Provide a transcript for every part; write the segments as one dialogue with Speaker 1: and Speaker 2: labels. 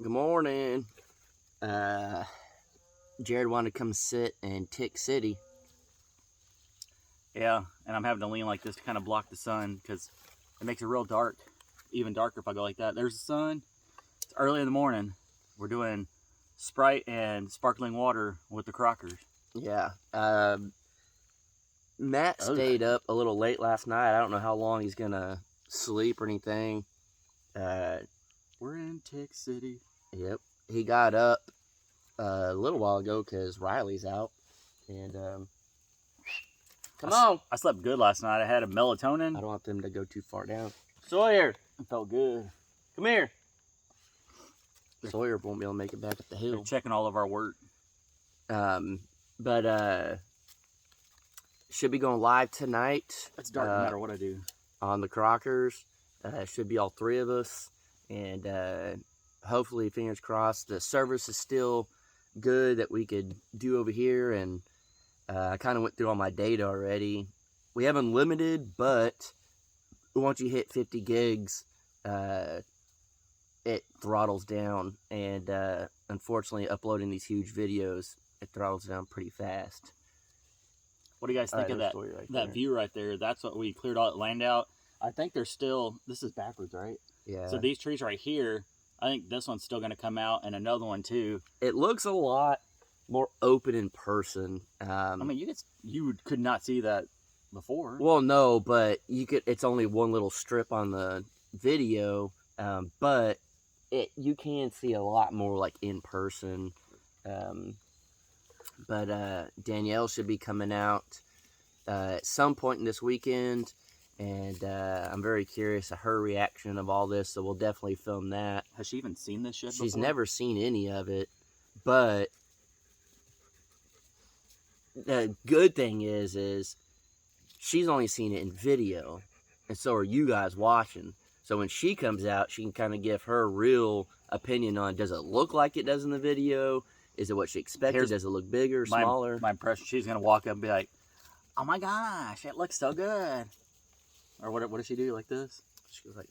Speaker 1: Good morning. Jared wanted to come sit in Tick City.
Speaker 2: Yeah, and I'm having to lean like this to kind of block the sun because it makes it real dark, even darker if I go like that. There's the sun. It's early in the morning. We're doing Sprite and sparkling water with the Crockers.
Speaker 1: Yeah. Matt stayed up a little late last night. I don't know how long he's going to sleep or anything.
Speaker 2: We're in Tick City.
Speaker 1: Yep. He got up a little while ago because Riley's out. And, come on.
Speaker 2: I slept good last night. I had a melatonin.
Speaker 1: I don't want them to go too far down. Sawyer.
Speaker 2: It felt good.
Speaker 1: Come here. Sawyer won't be able to make it back up the hill.
Speaker 2: They're checking all of our work.
Speaker 1: Should be going live tonight.
Speaker 2: It's dark no matter what I do.
Speaker 1: On the Crockers. Should be all three of us. And hopefully, fingers crossed, the service is still good that we could do over here. And I kind of went through all my data already. We have unlimited, but once you hit 50 gigs, it throttles down. And unfortunately, uploading these huge videos, it throttles down pretty fast.
Speaker 2: What do you guys think of that view right there? That's what we cleared all land out. I think there's still, this is backwards, right?
Speaker 1: Yeah.
Speaker 2: So these trees right here, I think this one's still going to come out and another one too.
Speaker 1: It looks a lot more open in person.
Speaker 2: I mean, you could not see that before.
Speaker 1: Well, no, but you could. It's only one little strip on the video, but you can see a lot more like in person. But Danielle should be coming out at some point in this weekend, and I'm very curious of her reaction of all this. So we'll definitely film that.
Speaker 2: Has she even seen this shit before?
Speaker 1: She's never seen any of it, but the good thing is she's only seen it in video, and so are you guys watching. So when she comes out, she can kind of give her real opinion on, does it look like it does in the video? Is it what she expected? Does it look bigger, smaller?
Speaker 2: My impression, she's going to walk up and be like, oh my gosh, it looks so good. Or what does she do, like this?
Speaker 1: She was like,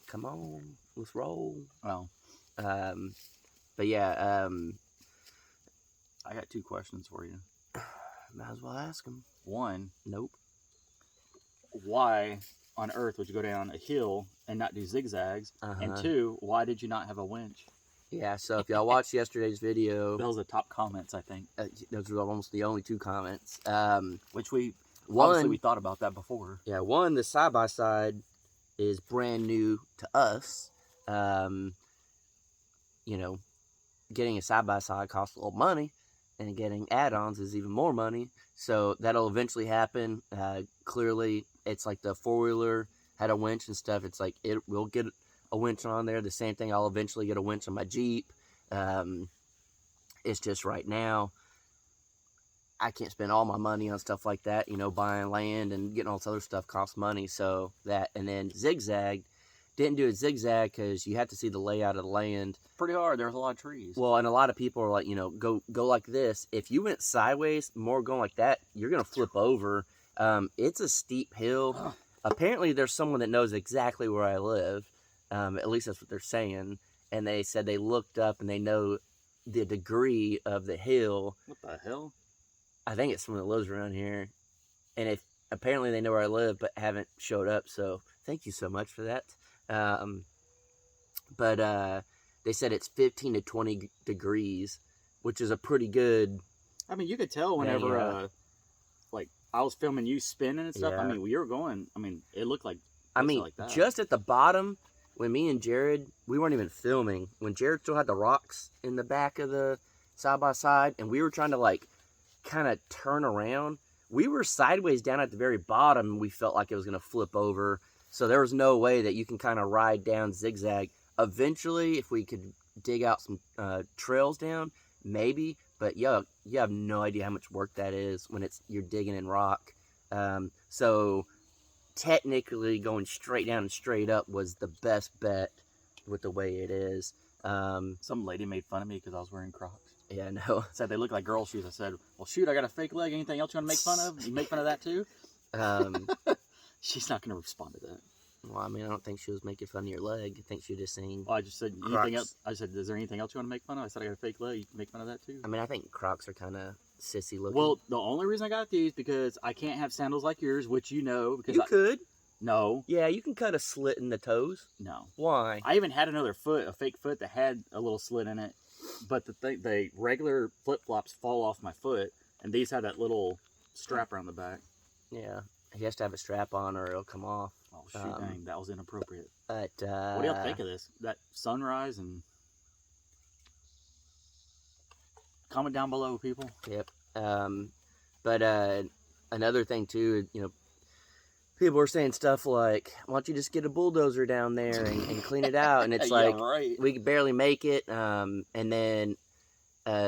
Speaker 1: come on, let's roll.
Speaker 2: Oh.
Speaker 1: But yeah.
Speaker 2: I got two questions for you.
Speaker 1: Might as well ask them.
Speaker 2: One.
Speaker 1: Nope.
Speaker 2: Why on earth would you go down a hill and not do zigzags? And two, why did you not have a winch?
Speaker 1: Yeah, so if y'all watched yesterday's video...
Speaker 2: Those are the top comments, I think.
Speaker 1: Those were almost the only two comments.
Speaker 2: Which obviously we thought about that before.
Speaker 1: Yeah, one, the side-by-side is brand new to us. You know, getting a side-by-side costs a little money, and getting add-ons is even more money. So that'll eventually happen. Clearly, it's like the four-wheeler had a winch and stuff. It's like we'll get a winch on there. The same thing, I'll eventually get a winch on my Jeep. It's just right now, I can't spend all my money on stuff like that. You know, buying land and getting all this other stuff costs money. So that, and then zigzag, didn't do a zigzag because you have to see the layout of the land.
Speaker 2: Pretty hard. There's a lot of trees.
Speaker 1: Well, and a lot of people are like, you know, go like this. If you went sideways, more going like that, you're going to flip over. It's a steep hill. Apparently, there's someone that knows exactly where I live. At least that's what they're saying. And they said they looked up and they know the degree of the hill.
Speaker 2: What the hell?
Speaker 1: I think it's someone that lives around here. And apparently they know where I live but haven't showed up. So thank you so much for that. But they said it's 15 to 20 degrees, which is a pretty good...
Speaker 2: I mean, you could tell whenever, like, I was filming you spinning and stuff.
Speaker 1: Yeah.
Speaker 2: I mean, we were going... I mean, it looked like... like that.
Speaker 1: Just at the bottom... When me and Jared, we weren't even filming. When Jared still had the rocks in the back of the side-by-side, and we were trying to, like, kind of turn around, we were sideways down at the very bottom, and we felt like it was going to flip over. So there was no way that you can kind of ride down zigzag. Eventually, if we could dig out some trails down, maybe. But, you have no idea how much work that is when you're digging in rock. So... technically going straight down and straight up was the best bet with the way it is.
Speaker 2: Some lady made fun of me because I was wearing Crocs.
Speaker 1: Yeah, no.
Speaker 2: Said they look like girl shoes. I said, well, shoot, I got a fake leg. Anything else you want to make fun of? You make fun of that too? She's not going to respond to that.
Speaker 1: Well, I mean, I don't think she was making fun of your leg. I think she was just saying.
Speaker 2: Well, I just said
Speaker 1: Crocs.
Speaker 2: anything else. I said, is there anything else you want to make fun of? I said I got a fake leg. You can make fun of that too.
Speaker 1: I mean, I think Crocs are kind of sissy looking.
Speaker 2: Well, the only reason I got these because I can't have sandals like yours, which you know. Because
Speaker 1: you could.
Speaker 2: No.
Speaker 1: Yeah, you can cut a slit in the toes.
Speaker 2: No.
Speaker 1: Why?
Speaker 2: I even had another foot, a fake foot that had a little slit in it, but the regular flip flops fall off my foot, and these have that little strap around the back.
Speaker 1: Yeah, he has to have a strap on or it'll come off.
Speaker 2: Oh shoot! Dang, that was inappropriate.
Speaker 1: But
Speaker 2: What do y'all think of this? That sunrise and comment down below, people.
Speaker 1: Yep. But another thing too, you know, people were saying stuff like, "Why don't you just get a bulldozer down there and clean it out?" And it's
Speaker 2: Yeah,
Speaker 1: like
Speaker 2: right.
Speaker 1: we could barely make it. And then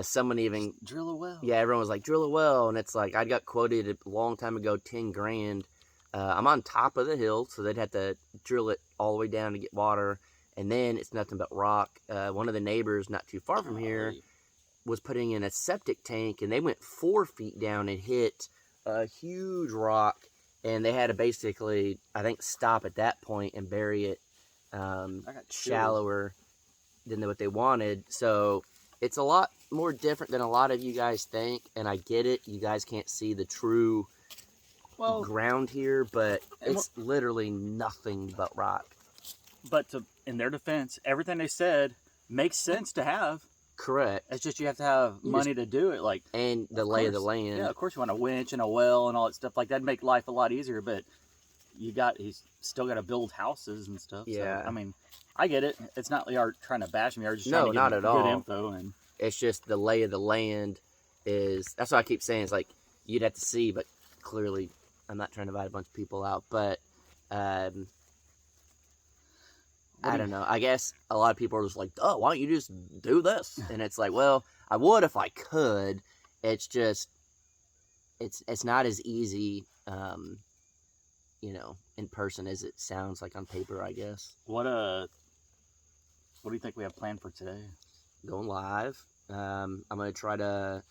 Speaker 1: someone even
Speaker 2: Just drill a well.
Speaker 1: yeah, everyone was like, drill a well, and it's like I got quoted a long time ago, 10 grand. I'm on top of the hill, so they'd have to drill it all the way down to get water, and then it's nothing but rock. One of the neighbors not too far from here was putting in a septic tank, and they went 4 feet down and hit a huge rock, and they had to basically, I think, stop at that point and bury it
Speaker 2: I got chills.
Speaker 1: shallower than what they wanted. So it's a lot more different than a lot of you guys think, and I get it. You guys can't see the true ground here, but it's literally nothing but rock.
Speaker 2: But in their defense, everything they said makes sense to have.
Speaker 1: Correct.
Speaker 2: It's just you have to have money to do it. Like,
Speaker 1: and the lay of the land.
Speaker 2: Yeah, of course you want a winch and a well and all that stuff like that. Make life a lot easier, but he's still got to build houses and stuff.
Speaker 1: Yeah.
Speaker 2: So, I mean, I get it. It's not like you're trying to bash me. You're just
Speaker 1: No,
Speaker 2: trying to
Speaker 1: not
Speaker 2: give
Speaker 1: at
Speaker 2: good
Speaker 1: all.
Speaker 2: info. And
Speaker 1: It's just the lay of the land is, that's what I keep saying. It's like, you'd have to see, but clearly I'm not trying to invite a bunch of people out, but I don't know. I guess a lot of people are just like, oh, why don't you just do this? And it's like, well, I would if I could. It's just, it's not as easy, you know, in person as it sounds like on paper, I guess.
Speaker 2: what do you think we have planned for today?
Speaker 1: Going live. I'm going to try to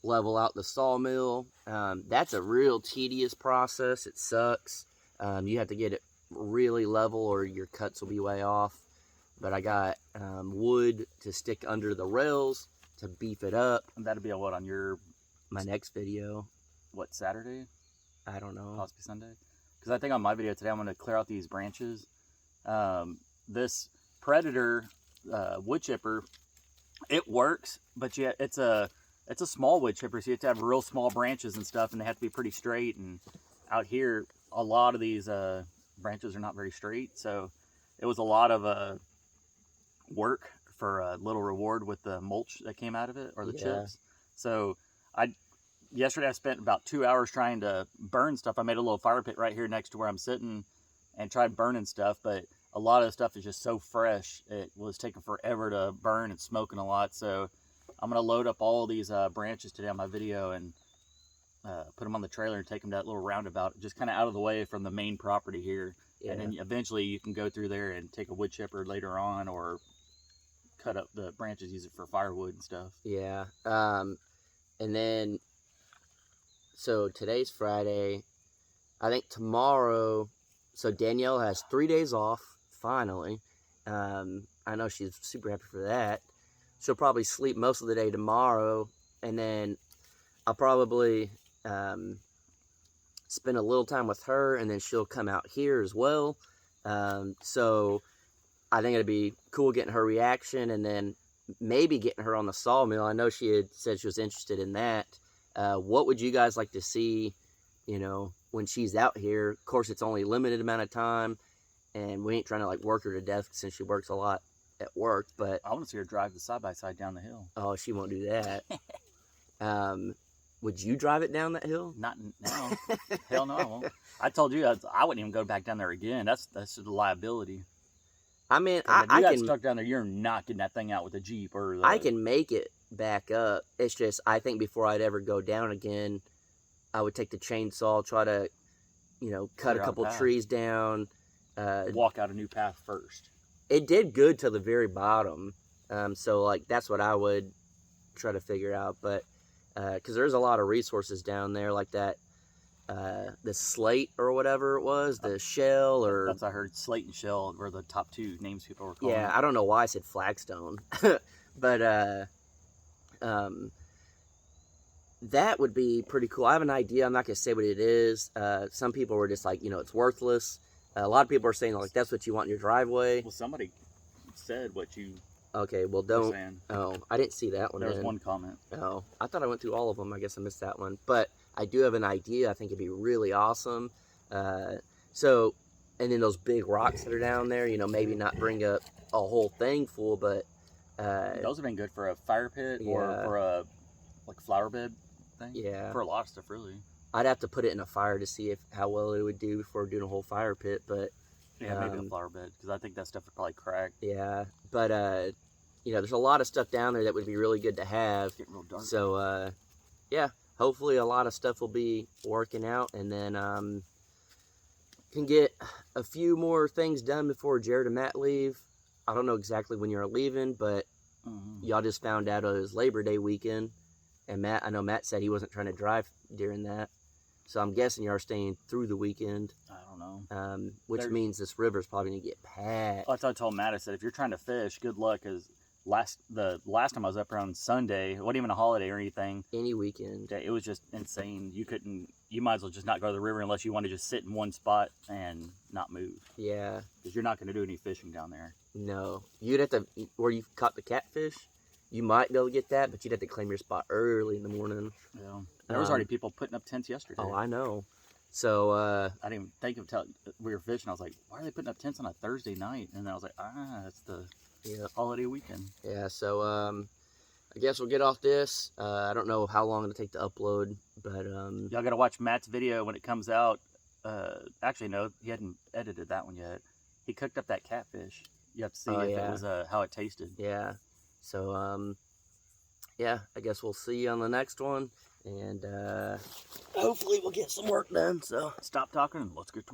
Speaker 1: level out the sawmill. That's a real tedious process. It sucks. You have to get it really level or your cuts will be way off. But I got wood to stick under the rails to beef it up.
Speaker 2: And that'll be a what on your
Speaker 1: My next video,
Speaker 2: Saturday?
Speaker 1: I don't know.
Speaker 2: Possibly Sunday. Because I think on my video today I'm going to clear out these branches. This Predator wood chipper, it works, but yeah, it's a small wood chipper, so you have to have real small branches and stuff, and they have to be pretty straight. And out here, a lot of these branches are not very straight, so it was a lot of work for a little reward with the mulch that came out of it, or the chips. So yesterday I spent about 2 hours trying to burn stuff. I made a little fire pit right here next to where I'm sitting and tried burning stuff, but a lot of the stuff is just so fresh. It was taking forever to burn and smoking a lot. So I'm going to load up all these branches today on my video and put them on the trailer and take them to that little roundabout, just kind of out of the way from the main property here. Yeah. And then eventually you can go through there and take a wood chipper later on, or cut up the branches, use it for firewood and stuff.
Speaker 1: Yeah. And then, so today's Friday. I think tomorrow, so Danielle has 3 days off, finally. I know she's super happy for that. She'll probably sleep most of the day tomorrow, and then I'll probably spend a little time with her, and then she'll come out here as well. So I think it'd be cool getting her reaction, and then maybe getting her on the sawmill. I know she had said she was interested in that. What would you guys like to see, you know, when she's out here? Of course, it's only a limited amount of time, and we ain't trying to, like, work her to death since she works a lot at work, but...
Speaker 2: I want to see her drive the side-by-side down the hill.
Speaker 1: Oh, she won't do that. Would you drive it down that hill?
Speaker 2: Not now. Hell no, I won't. I told you I wouldn't even go back down there again. That's just a liability.
Speaker 1: I mean,
Speaker 2: I got stuck down there, you're not getting that thing out with a Jeep or
Speaker 1: I can make it back up. It's just, I think before I'd ever go down again, I would take the chainsaw, try to, you know, cut a couple trees down.
Speaker 2: Walk out a new path first.
Speaker 1: It did good to the very bottom. So, like, that's what I would try to figure out. But, because there's a lot of resources down there, like that the slate or whatever it was, the shell or
Speaker 2: That's what I heard. Slate and Shell were the top two names people were calling
Speaker 1: yeah,
Speaker 2: it.
Speaker 1: I don't know why I said flagstone, but that would be pretty cool. I have an idea. I'm not gonna say what it is. Some people were just like, it's worthless. A lot of people are saying like that's what you want in your driveway.
Speaker 2: Well, somebody said what you
Speaker 1: Okay, well
Speaker 2: were
Speaker 1: don't.
Speaker 2: saying.
Speaker 1: Oh, I didn't see that one.
Speaker 2: There was
Speaker 1: then.
Speaker 2: one comment.
Speaker 1: Oh, I thought I went through all of them. I guess I missed that one. But I do have an idea. I think it'd be really awesome. So, and then those big rocks that are down there, maybe not bring up a whole thing full, but
Speaker 2: Those have been good for a fire pit or
Speaker 1: Yeah.
Speaker 2: for a like flower bed thing.
Speaker 1: yeah,
Speaker 2: For a lot of stuff, really.
Speaker 1: I'd have to put it in a fire to see how well it would do before doing a whole fire pit. But
Speaker 2: Yeah, maybe a
Speaker 1: Um,
Speaker 2: flower bed because I think that stuff would probably crack.
Speaker 1: yeah, but there's a lot of stuff down there that would be really good to have.
Speaker 2: Get real dark.
Speaker 1: So, yeah, hopefully a lot of stuff will be working out, and then can get a few more things done before Jared and Matt leave. I don't know exactly when you're leaving, but y'all just found out it was Labor Day weekend, and I know Matt said he wasn't trying to drive during that, so I'm guessing you are staying through the weekend,
Speaker 2: I don't know.
Speaker 1: which
Speaker 2: There-
Speaker 1: means this river's probably gonna get packed.
Speaker 2: That's what I told Matt. I said, if you're trying to fish, good luck. Because the last time I was up there on Sunday, it wasn't even a holiday or anything.
Speaker 1: Any weekend.
Speaker 2: It was just insane. You might as well just not go to the river unless you want to just sit in one spot and not move.
Speaker 1: Yeah.
Speaker 2: Because you're not going to do any fishing down there.
Speaker 1: No, you'd have to, where you caught the catfish, you might be able to get that, but you'd have to claim your spot early in the morning.
Speaker 2: Yeah. There was
Speaker 1: Um,
Speaker 2: already people putting up tents yesterday.
Speaker 1: Oh, I know. So,
Speaker 2: I didn't even think of we were fishing. I was like, why are they putting up tents on a Thursday night? And then I was like, it's the
Speaker 1: yeah,
Speaker 2: holiday weekend.
Speaker 1: yeah. So, I guess we'll get off this. I don't know how long it'll take to upload, but
Speaker 2: Y'all got to watch Matt's video when it comes out. Actually, no, he hadn't edited that one yet. He cooked up that catfish. You have to see
Speaker 1: Oh,
Speaker 2: if
Speaker 1: yeah.
Speaker 2: it was how it tasted.
Speaker 1: yeah. So, yeah. I guess we'll see you on the next one, and hopefully we'll get some work done. So.
Speaker 2: Stop talking and let's get to work.